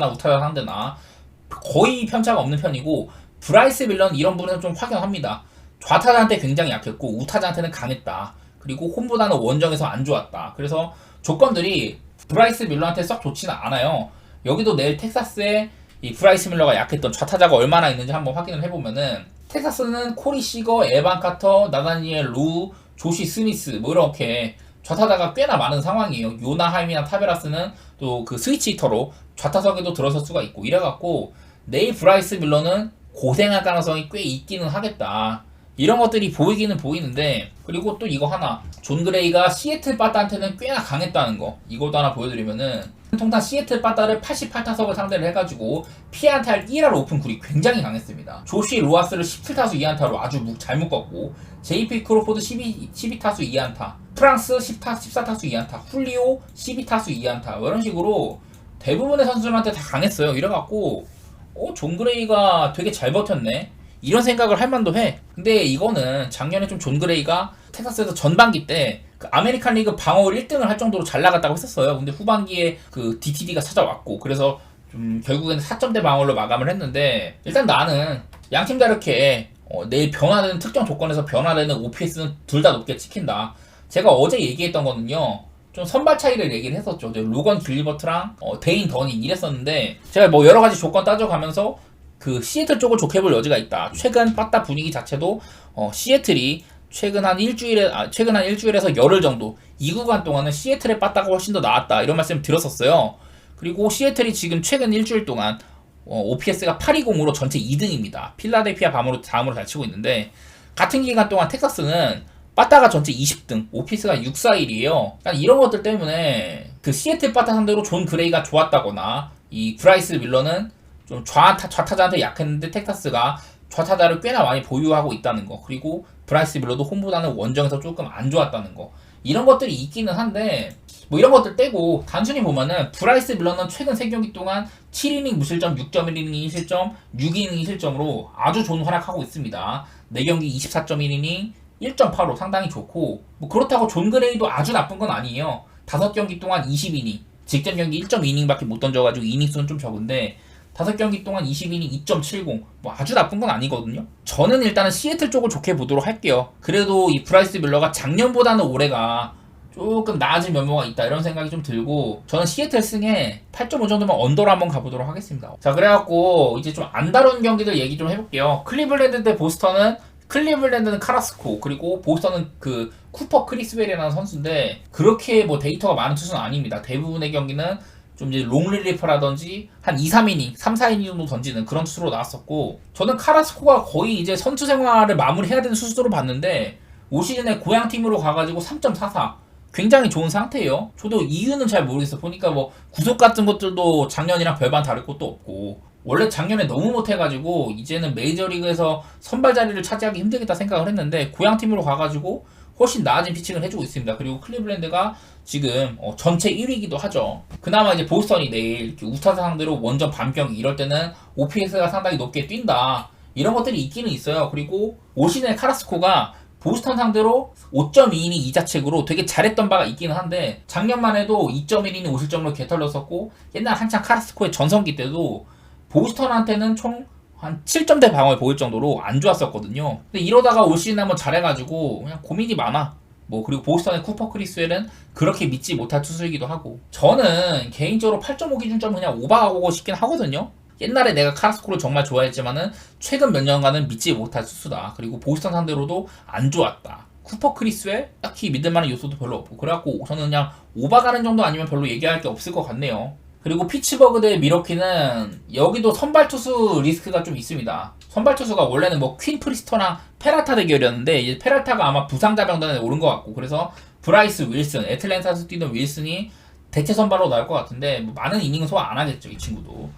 우타자 상대나 거의 편차가 없는 편이고 브라이스 밀러는 이런 부분에서 좀 확연합니다. 좌타자한테 굉장히 약했고 우타자한테는 강했다. 그리고 홈보다는 원정에서 안 좋았다. 그래서 조건들이 브라이스 밀러한테 썩 좋지는 않아요. 여기도 내일 텍사스에 이 브라이스 밀러가 약했던 좌타자가 얼마나 있는지 한번 확인을 해보면은 텍사스는 코리 시거, 에반 카터, 나다니엘 루, 조시 스미스 뭐 이렇게 좌타자가 꽤나 많은 상황이에요. 요나하임이나 타베라스는 또 그 스위치 히터로 좌타석에도 들어설 수가 있고 이래갖고 내일 브라이스 밀러는 고생할 가능성이 꽤 있기는 하겠다. 이런 것들이 보이기는 보이는데 그리고 또 이거 하나 존 그레이가 시애틀 빠따한테는 꽤나 강했다는 거 이것도 하나 보여드리면은 통탄 시애틀 빠따를 88타석을 상대를 해가지고 피안타 1할 오픈 굴이 굉장히 강했습니다. 조시 로하스를 17타수 2안타로 아주 잘 묶었고 JP 크로포드 12타수 2안타 프랑스 14타수 2안타 훌리오 12타수 2안타 이런 식으로 대부분의 선수들한테 다 강했어요. 이래갖고 존 그레이가 되게 잘 버텼네 이런 생각을 할 만도 해. 근데 이거는 작년에 좀 존 그레이가 텍사스에서 전반기 때 그 아메리칸 리그 방어율 1등을 할 정도로 잘 나갔다고 했었어요. 근데 후반기에 그 DTD가 찾아왔고 그래서 좀 결국에는 4점대 방어율로 마감을 했는데 일단 나는 양팀 다 이렇게 내일 변화되는 특정 조건에서 변화되는 OPS는 둘 다 높게 찍힌다. 제가 어제 얘기했던 거는요. 좀 선발 차이를 얘기를 했었죠. 로건 길버트랑 데인 더닝 이랬었는데 제가 뭐 여러 가지 조건 따져가면서 그 시애틀 쪽을 좋게 볼 여지가 있다. 최근 빠따 분위기 자체도 시애틀이 최근 한 일주일에서 열흘 정도 이 구간 동안은 시애틀의 빠따가 훨씬 더 나았다 이런 말씀 드렸었어요. 그리고 시애틀이 지금 최근 일주일 동안 OPS가 820으로 전체 2등입니다. 필라델피아 다음으로 잘 치고 있는데 같은 기간 동안 텍사스는 빠따가 전체 20등, OPS가 641이에요. 그러니까 이런 것들 때문에 그 시애틀 빠따 상대로 존 그레이가 좋았다거나 이 브라이스 밀러는 좀 좌타자한테 약했는데 텍사스가 좌타자를 꽤나 많이 보유하고 있다는 거 그리고 브라이스 밀러도 홈보다는 원정에서 조금 안 좋았다는 거 이런 것들이 있기는 한데 뭐 이런 것들 떼고 단순히 보면은 브라이스 밀러는 최근 3경기 동안 7이닝 무실점, 6.1이닝 실점, 6이닝 실점으로 아주 좋은 활약하고 있습니다. 4경기 24.1이닝 1.85 상당히 좋고 뭐 그렇다고 존 그레이도 아주 나쁜 건 아니에요. 5경기 동안 20이닝, 직전 경기 1.2이닝밖에 못 던져가지고 이닝 수는 좀 적은데 5경기 동안 20이닝 2.70 뭐 아주 나쁜 건 아니거든요. 저는 일단은 시애틀 쪽을 좋게 보도록 할게요. 그래도 이 브라이스 밀러가 작년보다는 올해가 조금 나아진 면모가 있다 이런 생각이 좀 들고 저는 시애틀 승에 8.5 정도면 언더로 한번 가보도록 하겠습니다. 자, 그래갖고 이제 좀 안 다룬 경기들 얘기 좀 해볼게요. 클리블랜드 대 보스턴은 클리블랜드는 카라스코 그리고 보스턴은 그 쿠퍼 크리스웰이라는 선수인데 그렇게 뭐 데이터가 많은 투수는 아닙니다. 대부분의 경기는 좀 이제 롱릴리프라든지 한 2, 3이닝, 3, 4이닝 정도 던지는 그런 투수로 나왔었고 저는 카라스코가 거의 이제 선수 생활을 마무리해야 되는 투수로 봤는데 올 시즌에 고향팀으로 가가지고 3.44 굉장히 좋은 상태예요. 저도 이유는 잘 모르겠어요. 보니까 뭐 구속 같은 것들도 작년이랑 별반 다를 것도 없고 원래 작년에 너무 못해가지고 이제는 메이저리그에서 선발 자리를 차지하기 힘들겠다 생각을 했는데 고향팀으로 가가지고 훨씬 나아진 피칭을 해주고 있습니다. 그리고 클리블랜드가 지금 전체 1위이기도 하죠. 그나마 이제 보스턴이 내일 이렇게 우타자 상대로 원정 반경기 이럴 때는 OPS가 상당히 높게 뛴다. 이런 것들이 있기는 있어요. 그리고 올 시즌에 카라스코가 보스턴 상대로 5.2이닝 이자책으로 되게 잘했던 바가 있기는 한데 작년만 해도 2.1이닝 5실점으로 개털렸었고 옛날 한창 카라스코의 전성기 때도 보스턴한테는 총 한 7점대 방어를 보일 정도로 안 좋았었거든요. 근데 이러다가 올 시즌 한번 잘해가지고 그냥 고민이 많아. 뭐 그리고 보스턴의 쿠퍼 크리스웰은 그렇게 믿지 못할 투수이기도 하고 저는 개인적으로 8.5 기준점 그냥 오버하고 싶긴 하거든요. 옛날에 내가 카라스코를 정말 좋아했지만은 최근 몇 년간은 믿지 못할 투수다. 그리고 보스턴 상대로도 안 좋았다. 쿠퍼 크리스웰 딱히 믿을 만한 요소도 별로 없고 그래갖고 저는 그냥 오버가는 정도 아니면 별로 얘기할 게 없을 것 같네요. 그리고 피츠버그 대 미러키는 여기도 선발 투수 리스크가 좀 있습니다. 선발 투수가 원래는 뭐 퀸 프리스터랑 페랄타 대결이었는데 이제 페랄타가 아마 부상자 명단에 오른 것 같고 그래서 브라이스 윌슨, 애틀랜타에서 뛰던 윌슨이 대체 선발로 나올 것 같은데 뭐 많은 이닝은 소화 안 하겠죠 이 친구도.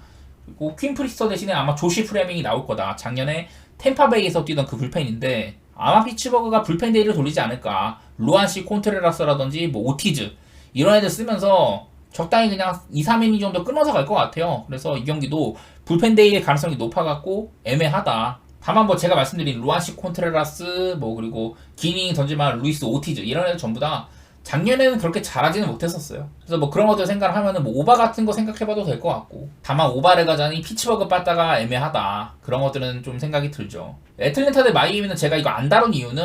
그리고 퀸 프리스터 대신에 아마 조시 프레밍이 나올 거다. 작년에 템파베이에서 뛰던 그 불펜인데 아마 피츠버그가 불펜 데이를 돌리지 않을까. 루안시 콘트레라스라든지 뭐 오티즈 이런 애들 쓰면서 적당히 그냥 2, 3이닝 정도 끊어서 갈 것 같아요. 그래서 이 경기도 불펜 데이의 가능성이 높아갖고 애매하다. 다만 뭐 제가 말씀드린 루안시 콘트레라스 뭐 그리고 기닝 던질만한 루이스 오티즈 이런 애들 전부 다 작년에는 그렇게 잘하지는 못했었어요. 그래서 뭐 그런 것들 생각을 하면은 뭐 오바 같은 거 생각해봐도 될 것 같고 다만 오바를 가자니 피츠버그 빠따가 애매하다. 그런 것들은 좀 생각이 들죠. 애틀랜타 대 마이애미는 제가 이거 안 다룬 이유는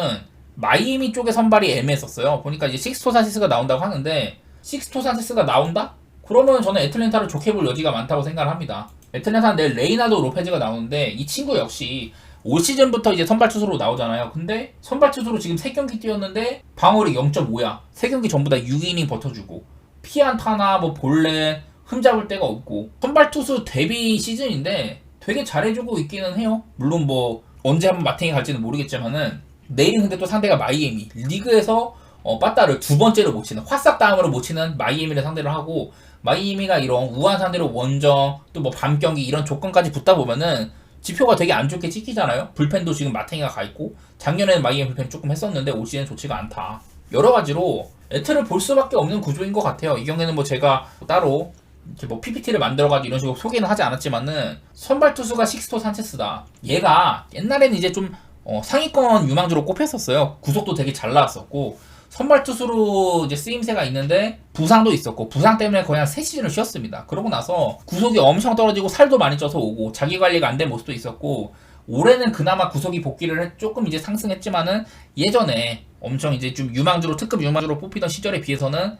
마이애미 쪽의 선발이 애매했었어요. 보니까 이제 식스토 산체스가 나온다고 하는데 식스토 산체스가 나온다? 그러면 저는 애틀랜타를 좋게 볼 여지가 많다고 생각을 합니다. 애틀랜타는 내일 레이나도 로페즈가 나오는데 이 친구 역시 올 시즌부터 이제 선발 투수로 나오잖아요. 근데 선발 투수로 지금 3경기 뛰었는데 방어율이 0.5야. 3경기 전부 다 6이닝 버텨주고 피안타나 뭐 볼넷 흠잡을 데가 없고 선발 투수 데뷔 시즌인데 되게 잘해주고 있기는 해요. 물론 뭐 언제 한번 마탱이 갈지는 모르겠지만은 내일은 근데 또 상대가 마이애미 리그에서 빠따를 두 번째로 못 치는 화싹 다음으로 못 치는 마이애미를 상대로 하고 마이애미가 이런 우한 상대로 원정 또 뭐 밤경기 이런 조건까지 붙다 보면은 지표가 되게 안 좋게 찍히잖아요. 불펜도 지금 마탱이가 가 있고 작년에는 마이애미 불펜 조금 했었는데 올 시즌 좋지가 않다. 여러 가지로 애틀을 볼 수밖에 없는 구조인 것 같아요. 이 경기는 뭐 제가 따로 이렇게 뭐 PPT를 만들어가지고 이런 식으로 소개는 하지 않았지만은 선발 투수가 식스토 산체스다. 얘가 옛날에는 이제 좀 상위권 유망주로 꼽혔었어요. 구속도 되게 잘 나왔었고 선발 투수로 이제 쓰임새가 있는데 부상도 있었고 부상 때문에 거의 한 3시즌을 쉬었습니다. 그러고 나서 구속이 엄청 떨어지고 살도 많이 쪄서 오고 자기 관리가 안 된 모습도 있었고 올해는 그나마 구속이 복귀를 조금 이제 상승했지만은 예전에 엄청 이제 좀 유망주로 특급 유망주로 뽑히던 시절에 비해서는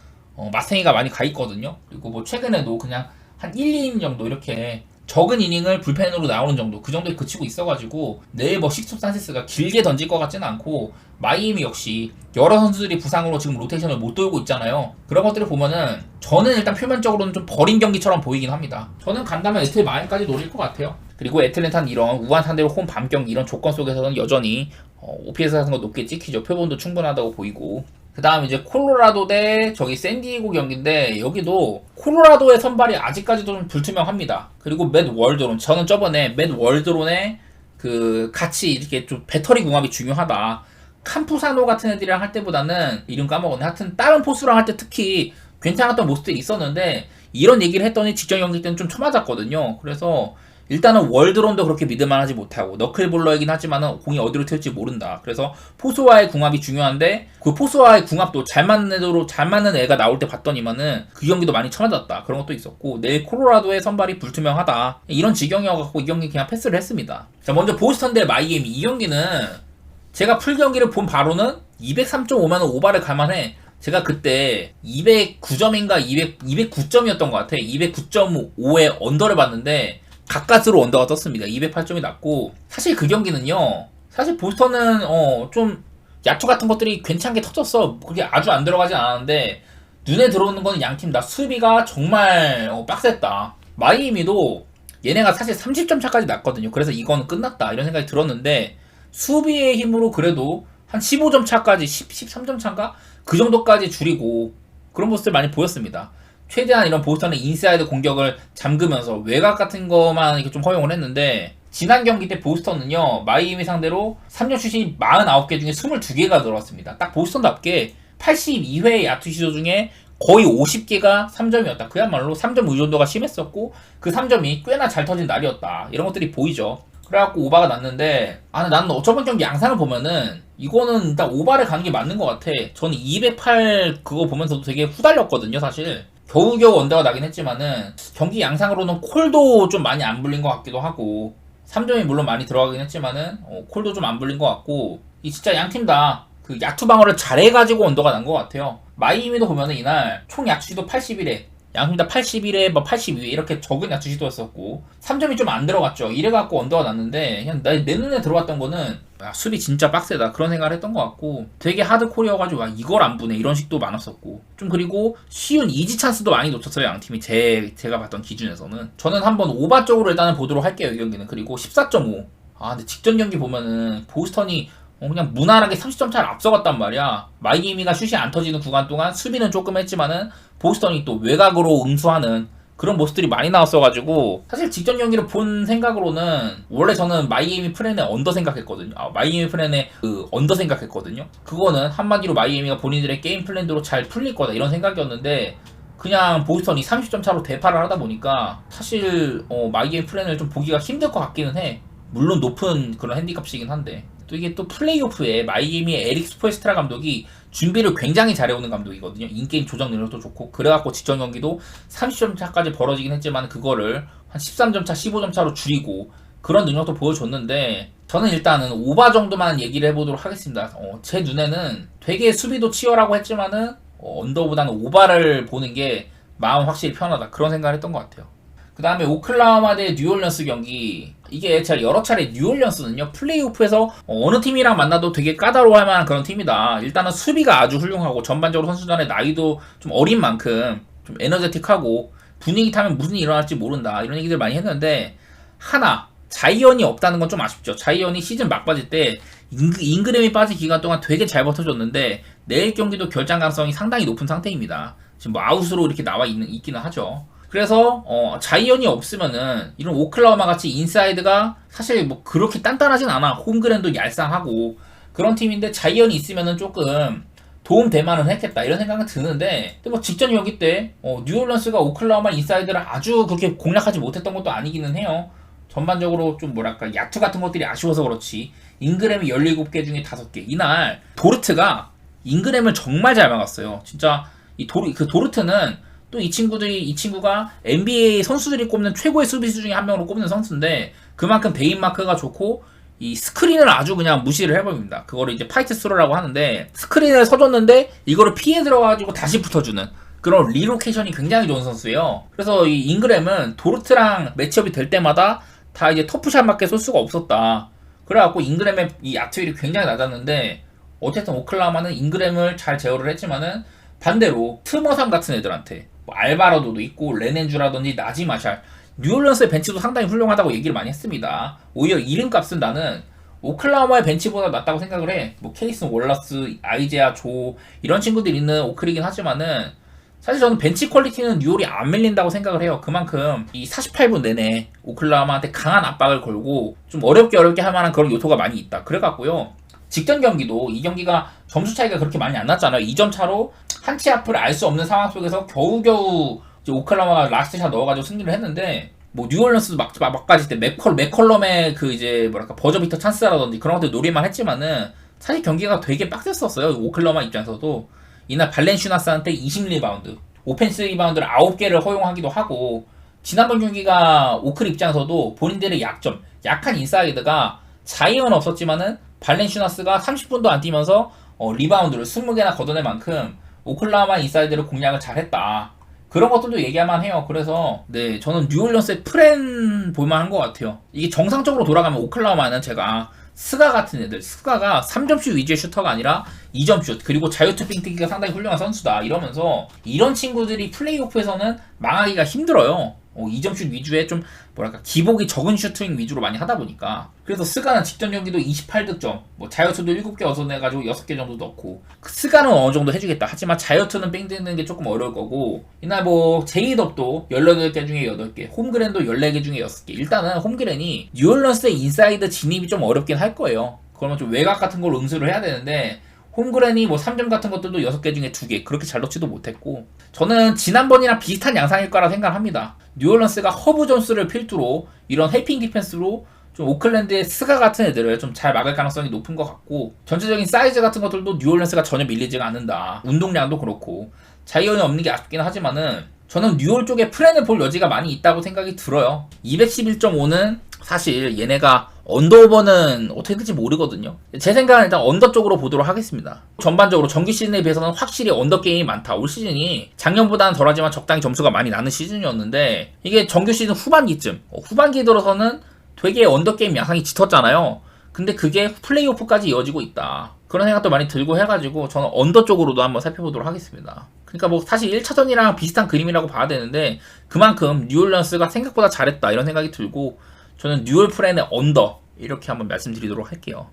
마탱이가 많이 가 있거든요. 그리고 뭐 최근에도 그냥 한 1, 2이닝 정도 이렇게 적은 이닝을 불펜으로 나오는 정도 그 정도에 그치고 있어가지고 내일 뭐 식스톱 산체스가 길게 던질 것 같지는 않고 마이애미 역시 여러 선수들이 부상으로 지금 로테이션을 못 돌고 있잖아요. 그런 것들을 보면은 저는 일단 표면적으로는 좀 버린 경기처럼 보이긴 합니다. 저는 간다면 애틀 마인까지 노릴 것 같아요. 그리고 애틀랜타는 이런 우한 상대로 홈 밤경기 이런 조건 속에서는 여전히 OPS 같은 거 높게 찍히죠. 표본도 충분하다고 보이고 그 다음 이제 콜로라도 대 저기 샌디에고 경기인데 여기도 콜로라도의 선발이 아직까지도 좀 불투명합니다. 그리고 맷 월드론 저는 저번에 맷 월드론의 그 같이 이렇게 좀 배터리 궁합이 중요하다 캄푸사노 같은 애들이랑 할 때보다는 이름 까먹었네. 하여튼 다른 포수랑 할 때 특히 괜찮았던 모습들이 있었는데 이런 얘기를 했더니 직전 경기 때는 좀 쳐맞았거든요. 그래서 일단은 월드론도 그렇게 믿을만하지 못하고 너클볼러이긴 하지만은 공이 어디로 튈지 모른다. 그래서 포수와의 궁합이 중요한데 그 포수와의 궁합도 잘 맞는 애가 나올 때 봤더니만은 그 경기도 많이 쳐맞았다. 그런 것도 있었고 내일 콜로라도의 선발이 불투명하다. 이런 지경이어갖고 이 경기 그냥 패스를 했습니다. 자, 먼저 보스턴 대 마이애미. 이 경기는 제가 풀 경기를 본 바로는 203.5면 오바를 갈만해. 제가 그때 209점인가 209점이었던 것 같아. 209.5에 언더를 봤는데 가까스로 언더가 떴습니다. 208점이 났고 사실 그 경기는요. 사실 보스턴은 좀 야투 같은 것들이 괜찮게 터졌어. 그게 아주 안 들어가진 않았는데 눈에 들어오는 거는 양팀 다 수비가 정말 빡셌다. 마이애미도 얘네가 사실 30점 차까지 났거든요. 그래서 이거는 끝났다 이런 생각이 들었는데 수비의 힘으로 그래도 한 15점 차까지 13점 차인가? 그 정도까지 줄이고 그런 모습을 많이 보였습니다. 최대한 이런 보스턴의 인사이드 공격을 잠그면서 외곽 같은 것만 이렇게 좀 허용을 했는데 지난 경기 때 보스턴은요 마이애미 상대로 3점 슛이 49개 중에 22개가 들어왔습니다. 딱 보스턴답게 82회 야투 시도 중에 거의 50개가 3점이었다. 그야말로 3점 의존도가 심했었고 그 3점이 꽤나 잘 터진 날이었다. 이런 것들이 보이죠. 그래갖고 오바가 났는데 나는 저번 경기 양상을 보면은 이거는 일단 오바를 가는 게 맞는 것 같아. 저는 208 그거 보면서도 되게 후달렸거든요 사실. 겨우겨우 언더가 나긴 했지만은 경기 양상으로는 콜도 좀 많이 안 불린 것 같기도 하고 3점이 물론 많이 들어가긴 했지만은 콜도 좀 안 불린 것 같고 이 진짜 양팀 다 그 야투 방어를 잘해가지고 언더가 난 것 같아요. 마이애미도 보면은 이날 총 야투시도 81회 양팀 다 81회 뭐 82회 이렇게 적은 야투 시도였었고 3점이 좀 안 들어갔죠. 이래갖고 언더가 났는데 그냥 내 눈에 들어왔던 거는 수비 진짜 빡세다 그런 생각을 했던 것 같고 되게 하드코리여가지고 와 이걸 안 부네 이런 식도 많았었고 좀 그리고 쉬운 이지 찬스도 많이 놓쳤어요. 양팀이 제가 봤던 기준에서는. 저는 한번 오바 쪽으로 일단은 보도록 할게요. 이 경기는. 그리고 14.5 근데 직전 경기 보면은 보스턴이 그냥 무난하게 30점 차를 앞서갔단 말이야. 마이애미가 슛이 안 터지는 구간 동안 수비는 조금 했지만은 보스턴이 또 외곽으로 응수하는 그런 모습들이 많이 나왔어가지고 사실 직전 경기를 본 생각으로는 원래 저는 마이애미 플랜의 언더 생각했거든요. 마이애미 플랜의 그 언더 생각했거든요. 그거는 한마디로 마이애미가 본인들의 게임 플랜대로 잘 풀릴 거다 이런 생각이었는데 그냥 보스턴이 30점 차로 대파를 하다 보니까 사실 마이애미 플랜을 좀 보기가 힘들 것 같기는 해. 물론 높은 그런 핸디캡이긴 한데 또 이게 또 플레이오프에 마이애미의 에릭 스포엘스트라 감독이 준비를 굉장히 잘해오는 감독이거든요. 인게임 조정 능력도 좋고 그래갖고 직전 경기도 30점 차까지 벌어지긴 했지만 그거를 한 13점 차, 15점 차로 줄이고 그런 능력도 보여줬는데 저는 일단은 오바 정도만 얘기를 해보도록 하겠습니다. 제 눈에는 되게 수비도 치열하고 했지만은 언더보다는 오바를 보는 게 마음 확실히 편하다 그런 생각을 했던 것 같아요. 그 다음에 오클라호마 대 뉴올리언스 경기. 이게 제가 여러 차례 뉴올리언스는요 플레이오프에서 어느 팀이랑 만나도 되게 까다로워할 만한 그런 팀이다. 일단은 수비가 아주 훌륭하고 전반적으로 선수단의 나이도 좀 어린 만큼 좀 에너제틱하고 분위기 타면 무슨 일이 일어날지 모른다 이런 얘기들 많이 했는데 하나 자이언이 없다는 건 좀 아쉽죠. 자이언이 시즌 막바지 때 잉그램이 빠진 기간 동안 되게 잘 버텨줬는데 내일 경기도 결장 가능성이 상당히 높은 상태입니다. 지금 뭐 아웃으로 이렇게 나와 있기는 하죠. 그래서 자이언이 없으면은 이런 오클라호마 같이 인사이드가 사실 뭐 그렇게 단단하진 않아. 홈그랜도 얄쌍하고 그런 팀인데 자이언이 있으면은 조금 도움 될 만은 했겠다 이런 생각은 드는데 근데 뭐 직전 경기 때 뉴올리언스가 오클라호마 인사이드를 아주 그렇게 공략하지 못했던 것도 아니기는 해요. 전반적으로 좀 뭐랄까 야투 같은 것들이 아쉬워서 그렇지 잉그램이 17개 중에 5개 이날 도르트가 잉그램을 정말 잘 막았어요. 진짜 그 도르트는 또 이 친구가 NBA 선수들이 꼽는 최고의 수비수 중에 한 명으로 꼽는 선수인데 그만큼 베인 마크가 좋고 이 스크린을 아주 그냥 무시를 해버립니다. 그거를 이제 파이트 스로라고 하는데 스크린을 서줬는데 이거를 피해 들어가지고 다시 붙어주는 그런 리로케이션이 굉장히 좋은 선수예요. 그래서 이 잉그램은 도르트랑 매치업이 될 때마다 다 이제 터프샷밖에 쏠 수가 없었다. 그래갖고 잉그램의 이 야투율이 굉장히 낮았는데 어쨌든 오클라호마는 잉그램을 잘 제어를 했지만은 반대로 트머삼 같은 애들한테 뭐 알바라도도 있고 레넨주라든지 나지마샬 뉴올리언스의 벤치도 상당히 훌륭하다고 얘기를 많이 했습니다. 오히려 이름값은 나는 오클라호마의 벤치보다 낫다고 생각을 해. 뭐 케이슨 월러스, 아이제아 조 이런 친구들이 있는 오클이긴 하지만은 사실 저는 벤치 퀄리티는 뉴올이 안 밀린다고 생각을 해요. 그만큼 이 48분 내내 오클라호마한테 강한 압박을 걸고 좀 어렵게 할 만한 그런 요소가 많이 있다. 그래갖고요. 직전 경기도 이 경기가 점수 차이가 그렇게 많이 안 났잖아요. 2점 차로 한 치 앞을 알 수 없는 상황 속에서 겨우겨우 이제 오클라호마가 라스트 샷 넣어가지고 승리를 했는데, 뭐 뉴올리언스도 막까지 때 맥컬럼의 그 이제 뭐랄까 버저비터 찬스라든지 그런 것들 노릴만 했지만은 사실 경기가 되게 빡셌었어요. 오클라호마 입장에서도 이날 발렌시우나스한테 20리바운드, 오펜스 리바운드를 9개를 허용하기도 하고, 지난번 경기가 오클 입장에서도 본인들의 약한 인사이드가 자이언은 없었지만은 발렌시우나스가 30분도 안 뛰면서 리바운드를 20개나 걷어낼 만큼 오클라호마 인사이드를 공략을 잘했다. 그런 것들도 얘기할만 해요. 그래서 네, 저는 뉴올리언스의 프렌 볼만한 것 같아요. 이게 정상적으로 돌아가면 오클라호마는 제가 스가 같은 애들, 스가가 3점슛 위주의 슈터가 아니라 2점슛, 그리고 자유투 빙튀기가 상당히 훌륭한 선수다 이러면서 이런 친구들이 플레이오프에서는 망하기가 힘들어요. 2점슛 위주의 좀 뭐랄까 기복이 적은 슈팅 위주로 많이 하다 보니까. 그래서 스가는 직전 경기도 28득점, 뭐 자유투도 7개 얻어내가지고 6개 정도 넣고, 스가는 어느 정도 해주겠다. 하지만 자유투는 뺑 뜨는 게 조금 어려울 거고, 이날 뭐 제이덥도 18개 중에 8개, 홈그랜도 14개 중에 6개. 일단은 홈그랜이 뉴올리언스의 인사이드 진입이 좀 어렵긴 할 거예요. 그러면 좀 외곽 같은 걸 응수를 해야 되는데, 홈그랜이 뭐 3점 같은 것들도 6개 중에 2개 그렇게 잘 넣지도 못했고, 저는 지난번이랑 비슷한 양상일 거라 생각합니다. 뉴올리언스가 허브 존스를 필두로 이런 헬핑 디펜스로 좀 오클랜드의 스가 같은 애들을 좀 잘 막을 가능성이 높은 것 같고, 전체적인 사이즈 같은 것들도 뉴올리언스가 전혀 밀리지가 않는다. 운동량도 그렇고 자이언이 없는 게 아쉽긴 하지만은 저는 뉴올 쪽에 프렌을 볼 여지가 많이 있다고 생각이 들어요. 211.5는 사실 얘네가 언더오버는 어떻게 될지 모르거든요. 제 생각은 일단 언더 쪽으로 보도록 하겠습니다. 전반적으로 정규 시즌에 비해서는 확실히 언더 게임이 많다. 올 시즌이 작년보다는 덜하지만 적당히 점수가 많이 나는 시즌이었는데, 이게 정규 시즌 후반기쯤, 후반기에 들어서는 되게 언더 게임 양상이 짙었잖아요. 근데 그게 플레이오프까지 이어지고 있다. 그런 생각도 많이 들고 해가지고 저는 언더 쪽으로도 한번 살펴보도록 하겠습니다. 그러니까 뭐 사실 1차전이랑 비슷한 그림이라고 봐야 되는데, 그만큼 뉴올리언스가 생각보다 잘했다 이런 생각이 들고, 저는 뉴올 프렌의 언더 이렇게 한번 말씀드리도록 할게요.